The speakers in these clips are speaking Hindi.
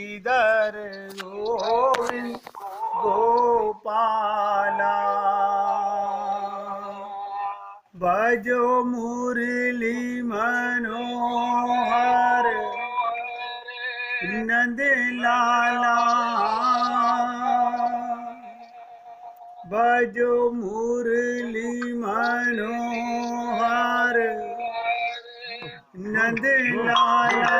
श्रीधर गोविंद गोपाला बजो मुरली मनोहर नंद लाला बजो मुरली मनोहर नंद लाला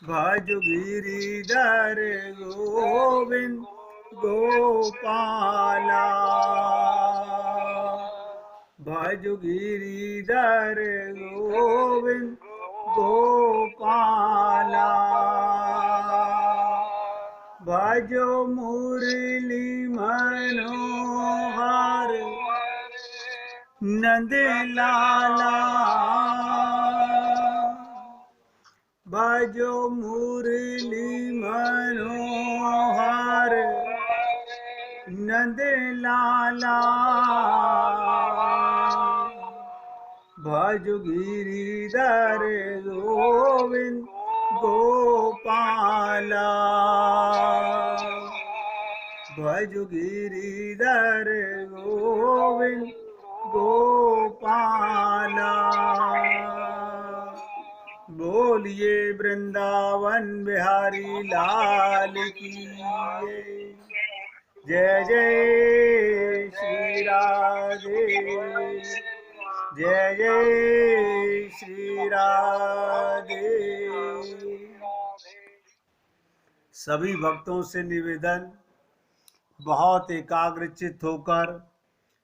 भज गिरिधर गोविंद गोपाला भज गिरिधर गोविंद गोपाला भजो मुरली मनोहर नंद लाला भजो मुरली मनोहर नंद लाला भज गिरिधर गोविंद गोपाला भज गिरिधर गोविंद गोपाला बोलिए वृंदावन बिहारी लाल की जय जय श्री राधे जय जय श्री राधे। सभी भक्तों से निवेदन, बहुत एकाग्रचित्त होकर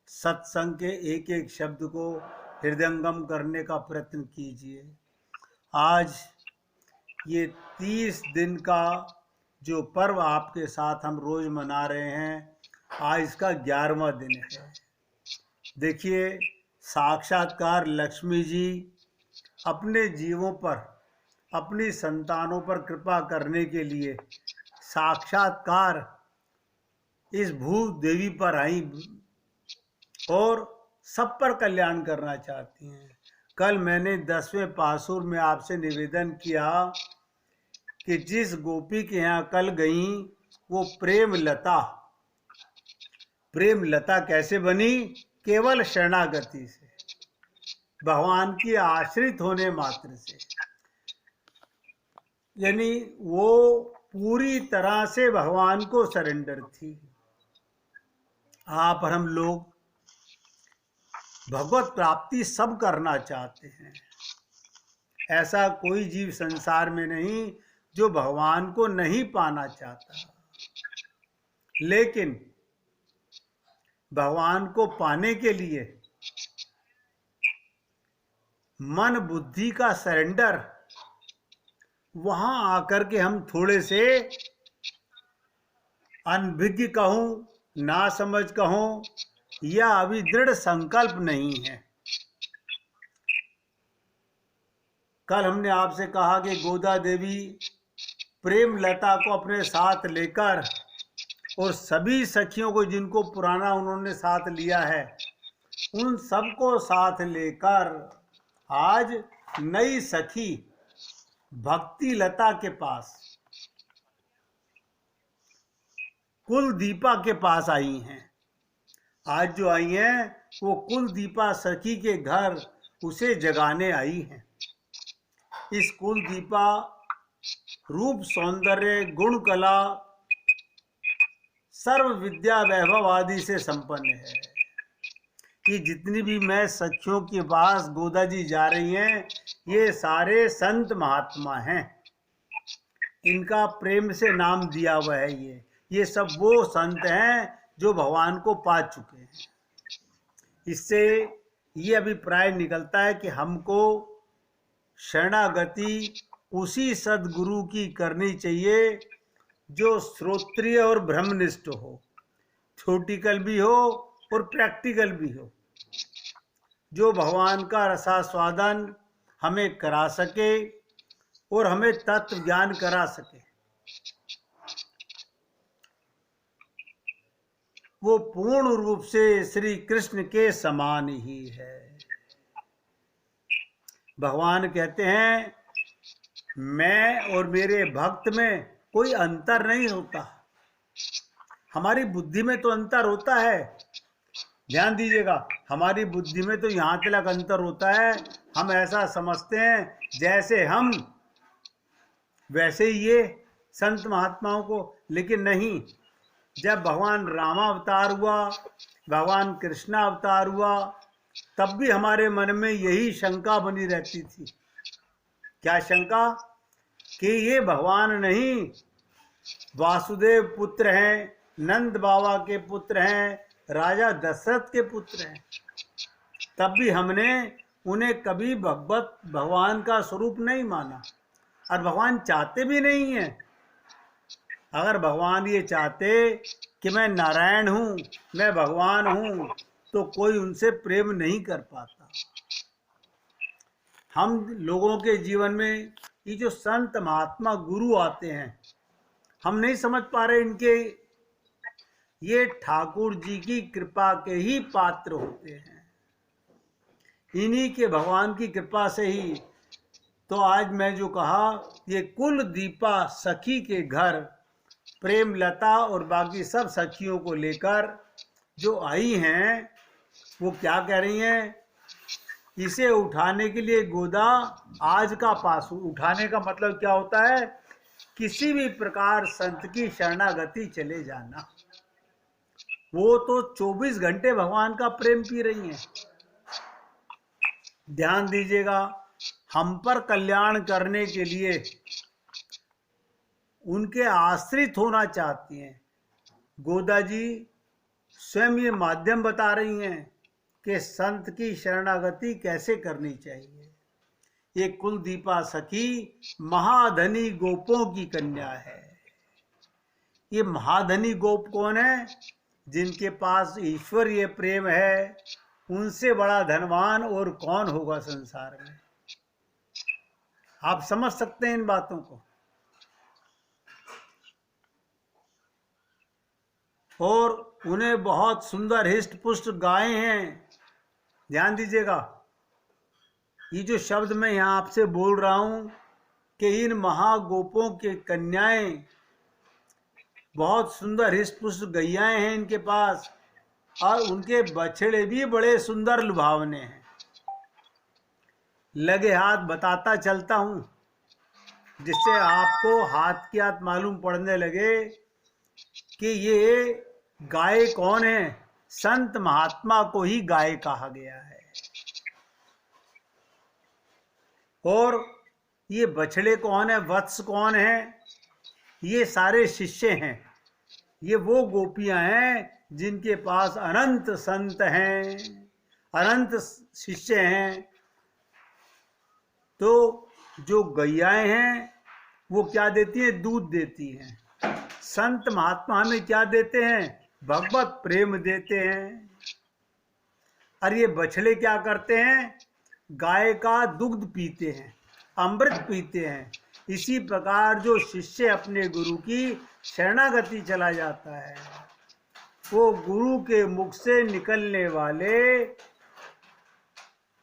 सत्संग के एक एक शब्द को हृदयंगम करने का प्रयत्न कीजिए। आज ये 30 दिन का जो पर्व आपके साथ हम रोज मना रहे हैं, आज इसका 11वां दिन है। देखिए, साक्षात्कार लक्ष्मी जी अपने जीवों पर, अपनी संतानों पर कृपा करने के लिए साक्षात्कार इस भू देवी पर आई और सब पर कल्याण करना चाहती हैं। कल मैंने 10वें पासुर में आपसे निवेदन किया कि जिस गोपी के यहाँ कल गई वो प्रेम लता कैसे बनी? केवल शरणागति से, भगवान की आश्रित होने मात्र से। यानी वो पूरी तरह से भगवान को सरेंडर थी। आप और हम लोग भगवत प्राप्ति सब करना चाहते हैं। ऐसा कोई जीव संसार में नहीं जो भगवान को नहीं पाना चाहता, लेकिन भगवान को पाने के लिए मन बुद्धि का सरेंडर, वहां आकर के हम थोड़े से अनभिज्ञ कहूं, ना समझ कहूं, या अभी दृढ़ संकल्प नहीं है। कल हमने आपसे कहा कि गोदा देवी प्रेम लता को अपने साथ लेकर और सभी सखियों को जिनको पुराना उन्होंने साथ लिया है, उन सबको साथ लेकर आज नई सखी भक्ति लता के पास, कुलदीपा के पास आई हैं। आज जो आई हैं वो कुलदीपा सखी के घर उसे जगाने आई हैं। इस कुलदीपा रूप सौंदर्य गुण कला सर्व विद्या वैभव आदि से संपन्न है। कि जितनी भी मैं सखियों के पास गोदा जी जा रही हैं, ये सारे संत महात्मा हैं। इनका प्रेम से नाम दिया हुआ है। ये सब वो संत हैं जो भगवान को पा चुके हैं। इससे ये अभिप्राय निकलता है कि हमको शरणागति उसी सद्गुरु की करनी चाहिए जो श्रोत्रिय और ब्रह्मनिष्ठ हो, थ्योरेटिकल भी हो और प्रैक्टिकल भी हो, जो भगवान का रसास्वादन हमें करा सके और हमें तत्व ज्ञान करा सके। वो पूर्ण रूप से श्री कृष्ण के समान ही है। भगवान कहते हैं मैं और मेरे भक्त में कोई अंतर नहीं होता। हमारी बुद्धि में तो अंतर होता है, ध्यान दीजिएगा, हमारी बुद्धि में तो यहाँ तक अंतर होता है, हम ऐसा समझते हैं जैसे हम वैसे ही ये संत महात्माओं को, लेकिन नहीं। जब भगवान रामावतार हुआ, भगवान कृष्णा अवतार हुआ, तब भी हमारे मन में यही शंका बनी रहती थी। क्या शंका? कि ये भगवान नहीं, वासुदेव पुत्र हैं, नंद बाबा के पुत्र हैं, राजा दशरथ के पुत्र हैं। तब भी हमने उन्हें कभी भगवान का स्वरूप नहीं माना, और भगवान चाहते भी नहीं हैं। अगर भगवान ये चाहते कि मैं नारायण हूँ, मैं भगवान हूँ, तो कोई उनसे प्रेम नहीं कर पाता। हम लोगों के जीवन में ये जो संत महात्मा गुरु आते हैं, हम नहीं समझ पा रहे इनके, ये ठाकुर जी की कृपा के ही पात्र होते हैं। इन्हीं के भगवान की कृपा से ही तो आज मैं जो कहा, ये कुल दीपा सखी के घर प्रेमलता और बाकी सब सखियों को लेकर जो आई हैं, वो क्या कह रही हैं? इसे उठाने के लिए गोदा आज का पासु। उठाने का मतलब क्या होता है? किसी भी प्रकार संत की शरणागति चले जाना। वो तो 24 घंटे भगवान का प्रेम पी रही हैं। ध्यान दीजिएगा, हम पर कल्याण करने के लिए उनके आश्रित होना चाहती हैं। गोदा जी स्वयं ये माध्यम बता रही हैं कि संत की शरणागति कैसे करनी चाहिए। ये कुलदीपा सखी महाधनी गोपों की कन्या है। ये महाधनी गोप कौन है? जिनके पास ईश्वरीय प्रेम है, उनसे बड़ा धनवान और कौन होगा संसार में। आप समझ सकते हैं इन बातों को। और उन्हें बहुत सुंदर हिष्ट पुष्ट गायें हैं। ध्यान दीजिएगा, ये जो शब्द मैं यहाँ आपसे बोल रहा हूँ कि इन महागोपों के कन्याएं, बहुत सुंदर हिष्ट पुष्ट गैयाएं हैं इनके पास, और उनके बछड़े भी बड़े सुंदर लुभावने हैं। लगे हाथ बताता चलता हूँ, जिससे आपको हाथ की हाथ मालूम पड़ने लगे कि ये गाय कौन है। संत महात्मा को ही गाय कहा गया है। और ये बछड़े कौन है, वत्स कौन है? ये सारे शिष्य हैं। ये वो गोपियां हैं जिनके पास अनंत संत हैं, अनंत शिष्य हैं। तो जो गैयाएं हैं वो क्या देती हैं? दूध देती हैं। संत महात्मा हमें क्या देते हैं? भगवत प्रेम देते हैं। और ये बछड़े क्या करते हैं? गाय का दुग्ध पीते हैं, अमृत पीते हैं। इसी प्रकार जो शिष्य अपने गुरु की शरणागति चला जाता है, वो गुरु के मुख से निकलने वाले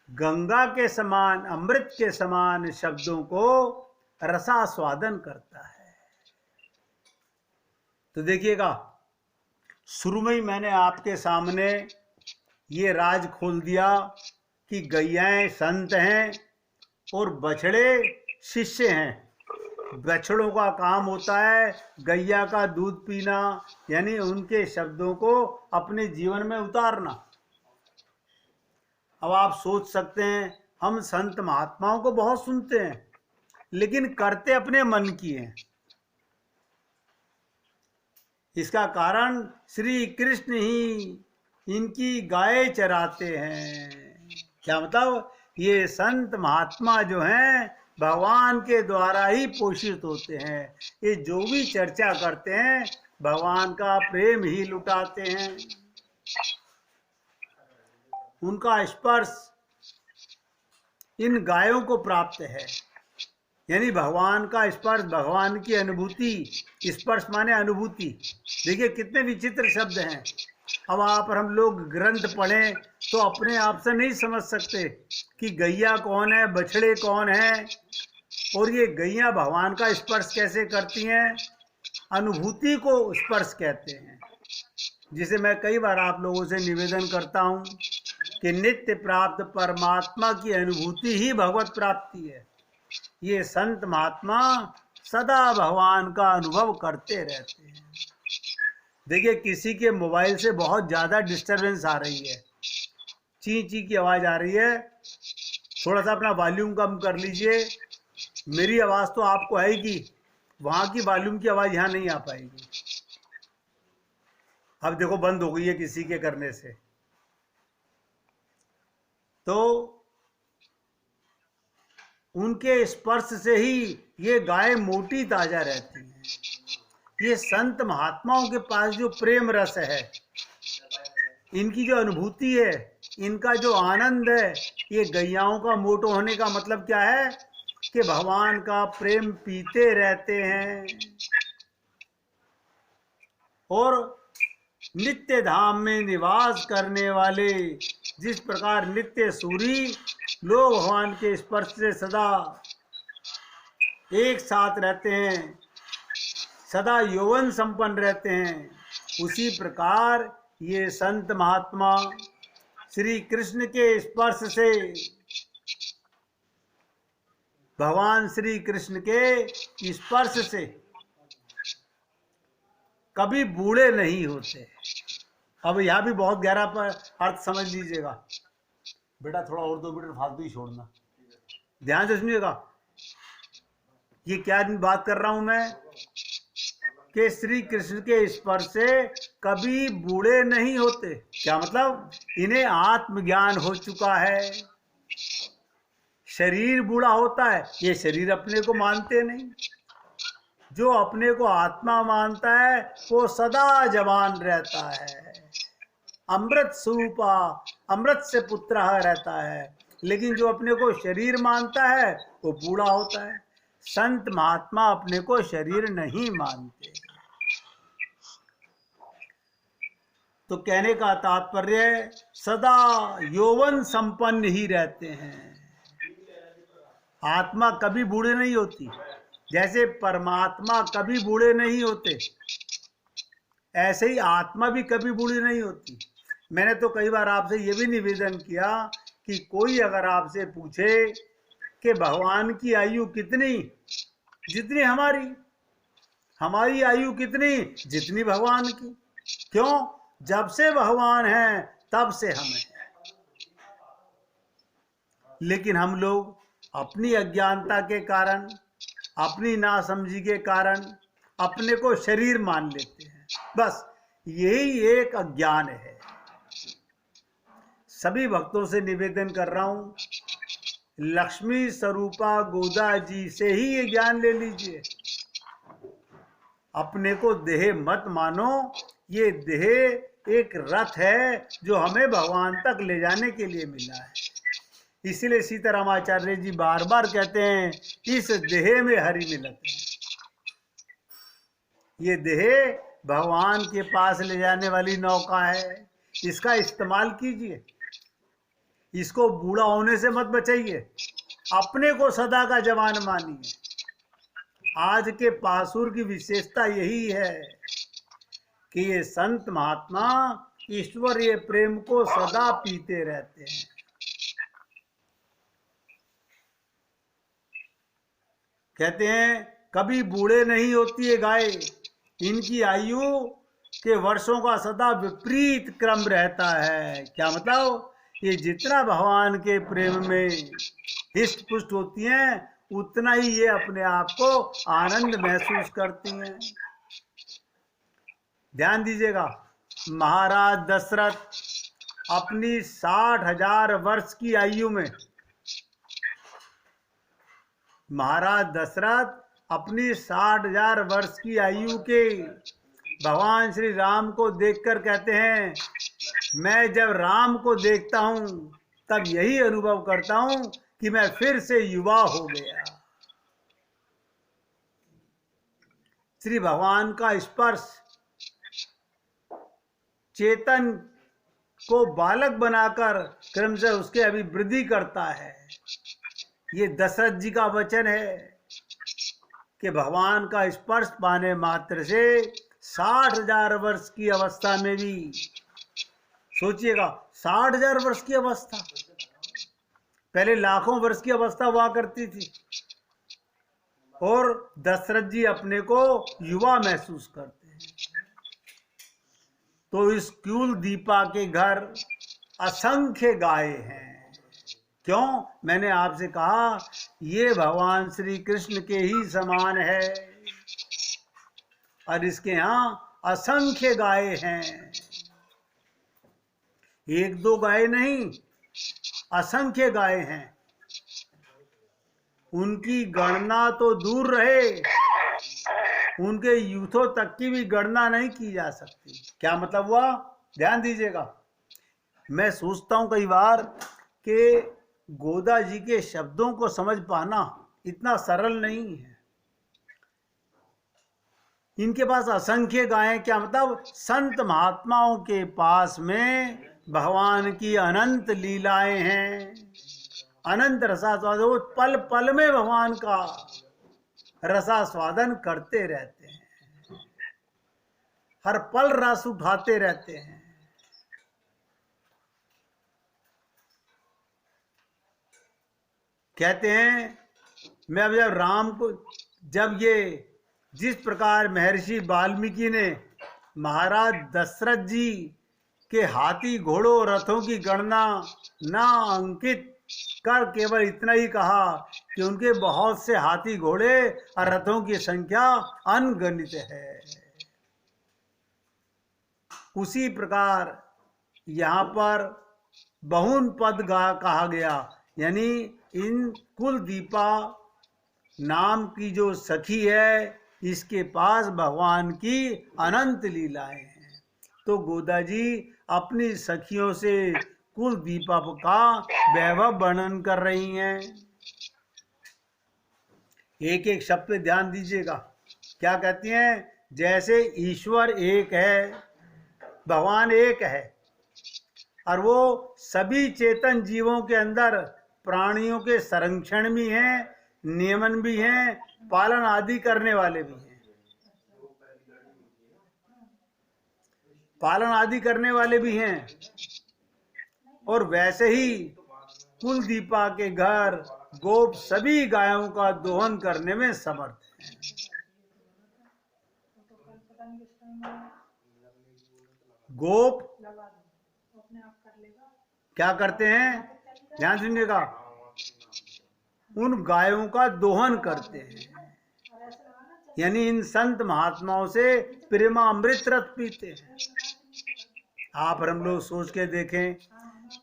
गंगा के समान, अमृत के समान शब्दों को रसास्वादन करता है। तो देखिएगा, शुरू में ही मैंने आपके सामने ये राज खोल दिया कि गैयाएं संत हैं और बछड़े शिष्य हैं। बछड़ों का काम होता है गैया का दूध पीना, यानी उनके शब्दों को अपने जीवन में उतारना। अब आप सोच सकते हैं, हम संत महात्माओं को बहुत सुनते हैं, लेकिन करते अपने मन की हैं। इसका कारण श्री कृष्ण ही इनकी गाय चराते हैं। क्या मतलब? ये संत महात्मा जो हैं भगवान के द्वारा ही पोषित होते हैं। ये जो भी चर्चा करते हैं भगवान का प्रेम ही लुटाते हैं। उनका स्पर्श इन गायों को प्राप्त है, यानी भगवान का स्पर्श, भगवान की अनुभूति। स्पर्श माने अनुभूति। देखिए कितने विचित्र शब्द हैं। अब आप और हम लोग ग्रंथ पढ़ें तो अपने आप से नहीं समझ सकते कि गैया कौन है, बछड़े कौन है। और ये गैयां भगवान का स्पर्श कैसे करती हैं? अनुभूति को स्पर्श कहते हैं, जिसे मैं कई बार आप लोगों से निवेदन करता हूं कि नित्य प्राप्त परमात्मा की अनुभूति ही भगवत प्राप्ति है। ये संत महात्मा सदा भगवान का अनुभव करते रहते हैं। देखिए, किसी के मोबाइल से बहुत ज़्यादा डिस्टरबेंस आ रही है, ची ची की आवाज़ आ रही है, थोड़ा सा अपना वॉल्यूम कम कर लीजिए। मेरी आवाज़ तो आपको आएगी, वहाँ की वॉल्यूम की आवाज़ यहाँ नहीं आ पाएगी। अब देखो, बंद हो गई है किसी के करने से। तो उनके स्पर्श से ही ये गाय मोटी ताजा रहती हैं। ये संत महात्माओं के पास जो प्रेम रस है, इनकी जो अनुभूति है, इनका जो आनंद है, ये गैयाओं का मोटो होने का मतलब क्या है कि भगवान का प्रेम पीते रहते हैं। और नित्य धाम में निवास करने वाले, जिस प्रकार नित्य सूरी लोग भगवान के स्पर्श से सदा एक साथ रहते हैं, सदा यौवन संपन्न रहते हैं, उसी प्रकार ये संत महात्मा श्री कृष्ण के स्पर्श से, भगवान श्री कृष्ण के स्पर्श से कभी बूढ़े नहीं होते। अब यहाँ भी बहुत गहरा पर अर्थ समझ लीजिएगा। बेटा थोड़ा और 2 मिनट फालतू ही छोड़ना, ध्यान से सुनिएगा। ये क्या बात कर रहा हूं मैं कि श्री कृष्ण के स्पर्श से कभी बूढ़े नहीं होते। क्या मतलब? इन्हें आत्मज्ञान हो चुका है। शरीर बूढ़ा होता है, ये शरीर अपने को मानते नहीं। जो अपने को आत्मा मानता है वो सदा जवान रहता है, अमृत स्वरूपा, अमृत से पुत्र रहता है। लेकिन जो अपने को शरीर मानता है वो बूढ़ा होता है। संत महात्मा अपने को शरीर नहीं मानते। तो कहने का तात्पर्य सदा यौवन संपन्न ही रहते हैं। आत्मा कभी बूढ़े नहीं होती, जैसे परमात्मा कभी बूढ़े नहीं होते, ऐसे ही आत्मा भी कभी बूढ़ी नहीं होती। मैंने तो कई बार आपसे ये भी निवेदन किया कि कोई अगर आपसे पूछे कि भगवान की आयु कितनी, जितनी हमारी आयु कितनी, जितनी भगवान की। क्यों? जब से भगवान है तब से हम हैं। लेकिन हम लोग अपनी अज्ञानता के कारण, अपनी नासमझी के कारण अपने को शरीर मान लेते हैं। बस यही एक अज्ञान है। सभी भक्तों से निवेदन कर रहा हूं, लक्ष्मी स्वरूपा गोदा जी से ही ये ज्ञान ले लीजिए। अपने को देह मत मानो। ये देह एक रथ है जो हमें भगवान तक ले जाने के लिए मिला है। इसीलिए सीतारामाचार्य जी बार बार कहते हैं, इस देह में हरि मिलत है। ये देह भगवान के पास ले जाने वाली नौका है, इसका इस्तेमाल कीजिए। इसको बूढ़ा होने से मत बचाइए, अपने को सदा का जवान मानिए। आज के पासुर की विशेषता यही है कि ये संत महात्मा ईश्वरीय प्रेम को सदा पीते रहते हैं। कहते हैं कभी बूढ़े नहीं होती है गाय, इनकी आयु के वर्षों का सदा विपरीत क्रम रहता है। क्या मतलब? ये जितना भगवान के प्रेम में हिष्ट पुष्ट होती हैं, उतना ही ये अपने आप को आनंद महसूस करती हैं। ध्यान दीजिएगा, महाराज दशरथ अपनी 60,000 वर्ष की आयु में, महाराज दशरथ अपनी 60,000 वर्ष की आयु के भगवान श्री राम को देखकर कहते हैं, मैं जब राम को देखता हूं तब यही अनुभव करता हूं कि मैं फिर से युवा हो गया। श्री भगवान का स्पर्श चेतन को बालक बनाकर क्रमशः उसके अभिवृद्धि करता है। ये दशरथ जी का वचन है। कि भगवान का स्पर्श पाने मात्र से 60,000 वर्ष की अवस्था में भी, सोचिएगा 60,000 वर्ष की अवस्था, पहले लाखों वर्ष की अवस्था हुआ करती थी, और दशरथ जी अपने को युवा महसूस करते हैं। तो इस क्यूल दीपा के घर असंख्य गाय हैं। क्यों? मैंने आपसे कहा ये भगवान श्री कृष्ण के ही समान है, और इसके यहाँ असंख्य गाय हैं, एक दो गाय नहीं, असंख्य गाय हैं। उनकी गणना तो दूर रहे, उनके यूथों तक की भी गणना नहीं की जा सकती। क्या मतलब हुआ? ध्यान दीजिएगा। मैं सोचता हूं कई बार कि गोदा जी के शब्दों को समझ पाना इतना सरल नहीं है। इनके पास असंख्य गायें, क्या मतलब? संत महात्माओं के पास में भगवान की अनंत लीलाएं हैं, अनंत रसास्वादन, वो पल पल में भगवान का रसास्वादन करते रहते हैं, हर पल रस उठाते रहते हैं। कहते हैं मैं अब जब राम को, जब ये जिस प्रकार महर्षि वाल्मीकि ने महाराज दशरथ जी के हाथी घोड़ों रथों की गणना ना अंकित कर केवल इतना ही कहा कि उनके बहुत से हाथी घोड़े और रथों की संख्या अनगणित है, उसी प्रकार यहाँ पर बहुन पद कहा गया, यानी इन कुलदीपा नाम की जो सखी है, इसके पास भगवान की अनंत लीलाएं हैं। तो गोदा जी अपनी सखियों से कुलदीपा का वैभव वर्णन कर रही हैं। एक एक शब्द पे ध्यान दीजिएगा। क्या कहती हैं? जैसे ईश्वर एक है, भगवान एक है, और वो सभी चेतन जीवों के अंदर प्राणियों के संरक्षण भी हैं, नियमन भी हैं, पालन आदि करने वाले भी हैं, पालन आदि करने वाले भी हैं। और वैसे ही कुलदीपा के घर गोप सभी गायों का दोहन करने में समर्थ हैं। गोप क्या करते हैं? ध्यान सुनिएगा, उन गायों का दोहन करते हैं, यानी इन संत महात्माओं से प्रेमामृत रस पीते हैं। आप और हम लोग सोच के देखें,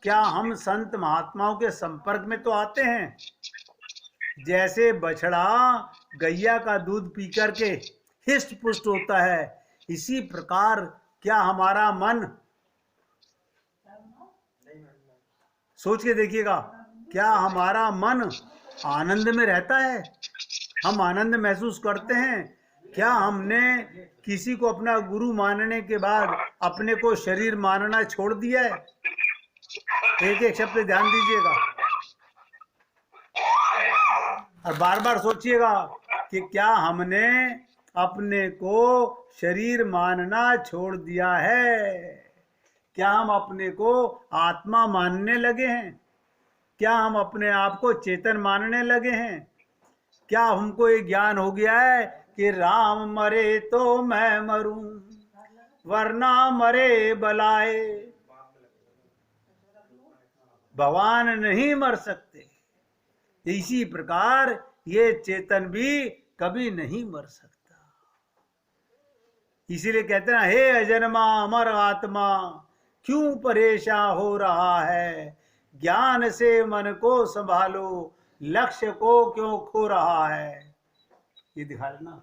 क्या हम संत महात्माओं के संपर्क में तो आते हैं? जैसे बछड़ा गैया का दूध पी करके हिष्ट पुष्ट होता है, इसी प्रकार क्या हमारा मन, सोच के देखिएगा, क्या हमारा मन आनंद में रहता है? हम आनंद महसूस करते हैं? क्या हमने किसी को अपना गुरु मानने के बाद अपने को शरीर मानना छोड़ दिया है? एक एक शब्द पे ध्यान दीजिएगा और बार बार सोचिएगा कि क्या हमने अपने को शरीर मानना छोड़ दिया है? क्या हम अपने को आत्मा मानने लगे हैं? क्या हम अपने आप को चेतन मानने लगे हैं? क्या हमको ये ज्ञान हो गया है कि राम मरे तो मैं मरूं, वरना मरे बलाए? भगवान नहीं मर सकते, इसी प्रकार ये चेतन भी कभी नहीं मर सकता। इसीलिए कहते हैं, हे अजन्मा अमर आत्मा क्यों परेशान हो रहा है, ज्ञान से मन को संभालो, लक्ष्य को क्यों खो रहा है। ये दिखा लेना,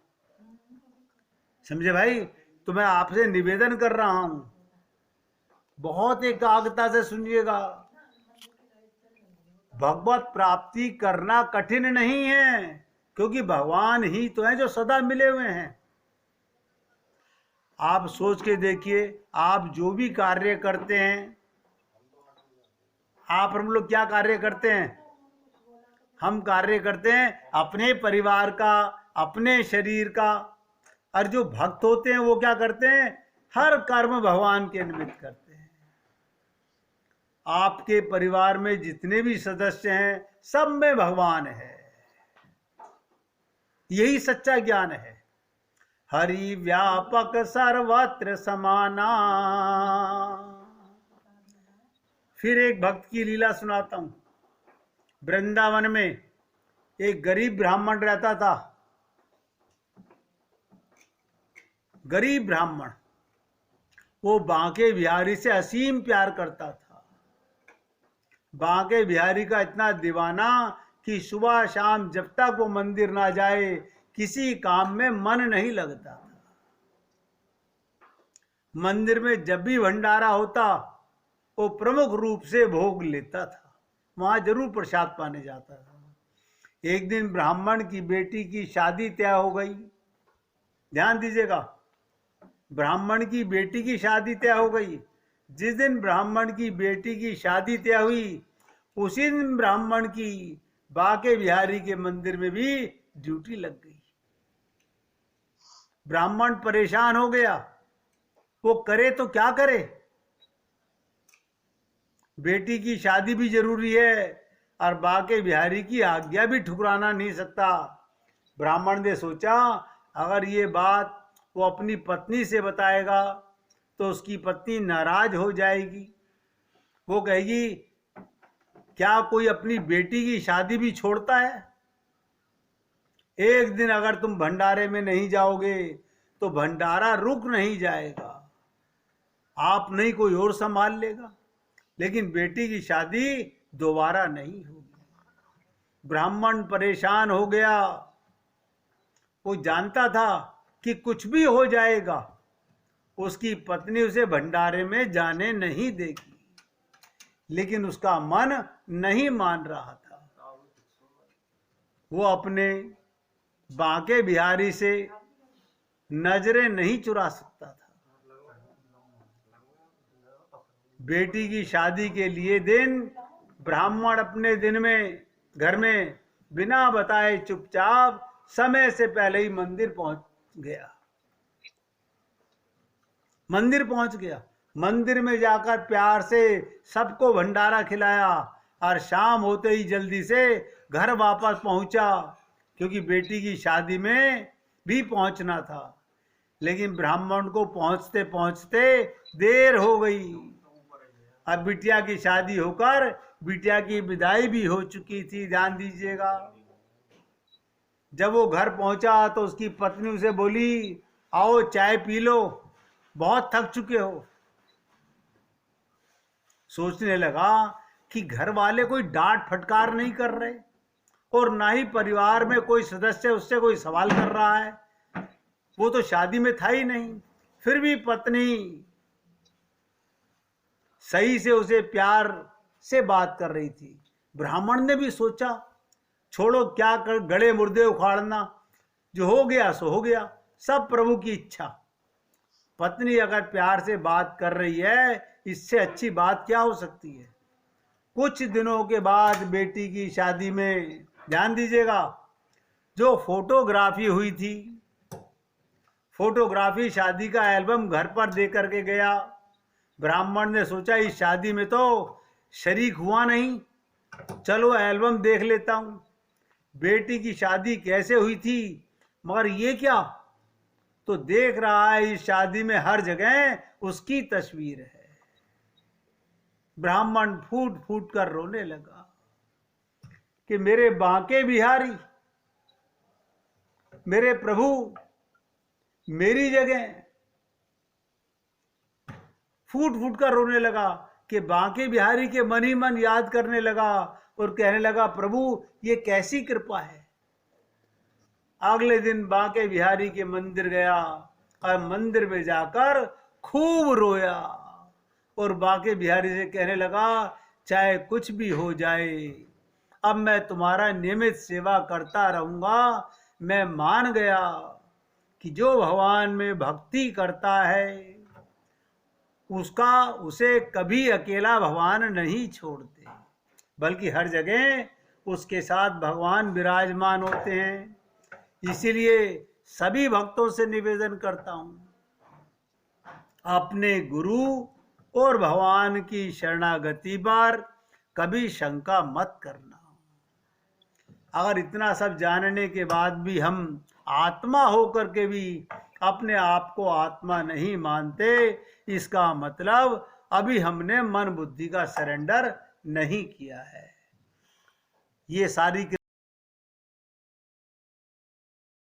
समझे भाई? तो मैं आपसे निवेदन कर रहा हूं, बहुत एकाग्रता से सुनिएगा। भगवत प्राप्ति करना कठिन नहीं है, क्योंकि भगवान ही तो है जो सदा मिले हुए हैं। आप सोच के देखिए, आप जो भी कार्य करते हैं, आप हम लोग क्या कार्य करते हैं? हम कार्य करते हैं अपने परिवार का, अपने शरीर का। और जो भक्त होते हैं वो क्या करते हैं, हर कर्म भगवान के निमित्त करते हैं। आपके परिवार में जितने भी सदस्य हैं सब में भगवान है, यही सच्चा ज्ञान है। हरि व्यापक सर्वत्र समाना। फिर एक भक्त की लीला सुनाता हूं। वृंदावन में एक गरीब ब्राह्मण रहता था। गरीब ब्राह्मण, वो बांके बिहारी से असीम प्यार करता था। बांके बिहारी का इतना दीवाना कि सुबह शाम जब तक वो मंदिर ना जाए किसी काम में मन नहीं लगता था। मंदिर में जब भी भंडारा होता वो प्रमुख रूप से भोग लेता था, वहां जरूर प्रसाद पाने जाता था। एक दिन ब्राह्मण की बेटी की शादी तय हो गई। ध्यान दीजिएगा, ब्राह्मण की बेटी की शादी तय हो गई। जिस दिन ब्राह्मण की बेटी की शादी तय हुई उसी दिन ब्राह्मण की बांके बिहारी के मंदिर में भी ड्यूटी लग गई। ब्राह्मण परेशान हो गया, वो करे तो क्या करे, बेटी की शादी भी जरूरी है और बांके बिहारी की आज्ञा भी ठुकराना नहीं सकता। ब्राह्मण ने सोचा अगर ये बात वो अपनी पत्नी से बताएगा तो उसकी पत्नी नाराज हो जाएगी। वो कहेगी क्या कोई अपनी बेटी की शादी भी छोड़ता है। एक दिन अगर तुम भंडारे में नहीं जाओगे तो भंडारा रुक नहीं जाएगा, आप नहीं कोई और संभाल लेगा, लेकिन बेटी की शादी दोबारा नहीं होगी। ब्राह्मण परेशान हो गया। वो जानता था कि कुछ भी हो जाएगा उसकी पत्नी उसे भंडारे में जाने नहीं देगी, लेकिन उसका मन नहीं मान रहा था। वो अपने बांके बिहारी से नजरें नहीं चुरा सकता था। बेटी की शादी के लिए दिन ब्राह्मण अपने दिन में घर में बिना बताए चुपचाप समय से पहले ही मंदिर पहुंच गया। मंदिर में जाकर प्यार से सबको भंडारा खिलाया और शाम होते ही जल्दी से घर वापस पहुंचा, क्योंकि बेटी की शादी में भी पहुंचना था। लेकिन ब्राह्मण को पहुंचते पहुंचते देर हो गई। अब बिटिया की शादी होकर बिटिया की विदाई भी हो चुकी थी। ध्यान दीजिएगा, जब वो घर पहुंचा तो उसकी पत्नी उसे बोली आओ चाय पी लो, बहुत थक चुके हो। सोचने लगा कि घर वाले कोई डांट फटकार नहीं कर रहे और ना ही परिवार में कोई सदस्य उससे कोई सवाल कर रहा है, वो तो शादी में था ही नहीं। फिर भी पत्नी सही से उसे प्यार से बात कर रही थी। ब्राह्मण ने भी सोचा छोड़ो क्या कर गड़े मुर्दे उखाड़ना, जो हो गया सो हो गया, सब प्रभु की इच्छा। पत्नी अगर प्यार से बात कर रही है इससे अच्छी बात क्या हो सकती है। कुछ दिनों के बाद बेटी की शादी में, ध्यान दीजिएगा, जो फोटोग्राफी हुई थी, फोटोग्राफी शादी का एल्बम घर पर दे करके गया। ब्राह्मण ने सोचा इस शादी में तो शरीक हुआ नहीं, चलो एल्बम देख लेता हूं बेटी की शादी कैसे हुई थी। मगर ये क्या, तो देख रहा है इस शादी में हर जगह उसकी तस्वीर है। ब्राह्मण फूट फूट कर रोने लगा कि मेरे बांके बिहारी, मेरे प्रभु, मेरी जगह। फूट फूट कर रोने लगा कि बांके बिहारी के मन ही मन याद करने लगा और कहने लगा प्रभु ये कैसी कृपा है। अगले दिन बांके बिहारी के मंदिर गया और मंदिर में जाकर खूब रोया और बांके बिहारी से कहने लगा चाहे कुछ भी हो जाए अब मैं तुम्हारा नियमित सेवा करता रहूंगा। मैं मान गया कि जो भगवान में भक्ति करता है उसे कभी अकेला भगवान नहीं छोड़ते, बल्कि हर जगह उसके साथ भगवान विराजमान होते हैं। इसीलिए सभी भक्तों से निवेदन करता हूं, अपने गुरु और भगवान की शरणागति पर कभी शंका मत करना। अगर इतना सब जानने के बाद भी हम आत्मा होकर के भी अपने आप को आत्मा नहीं मानते, इसका मतलब अभी हमने मन बुद्धि का सरेंडर नहीं किया है। ये सारी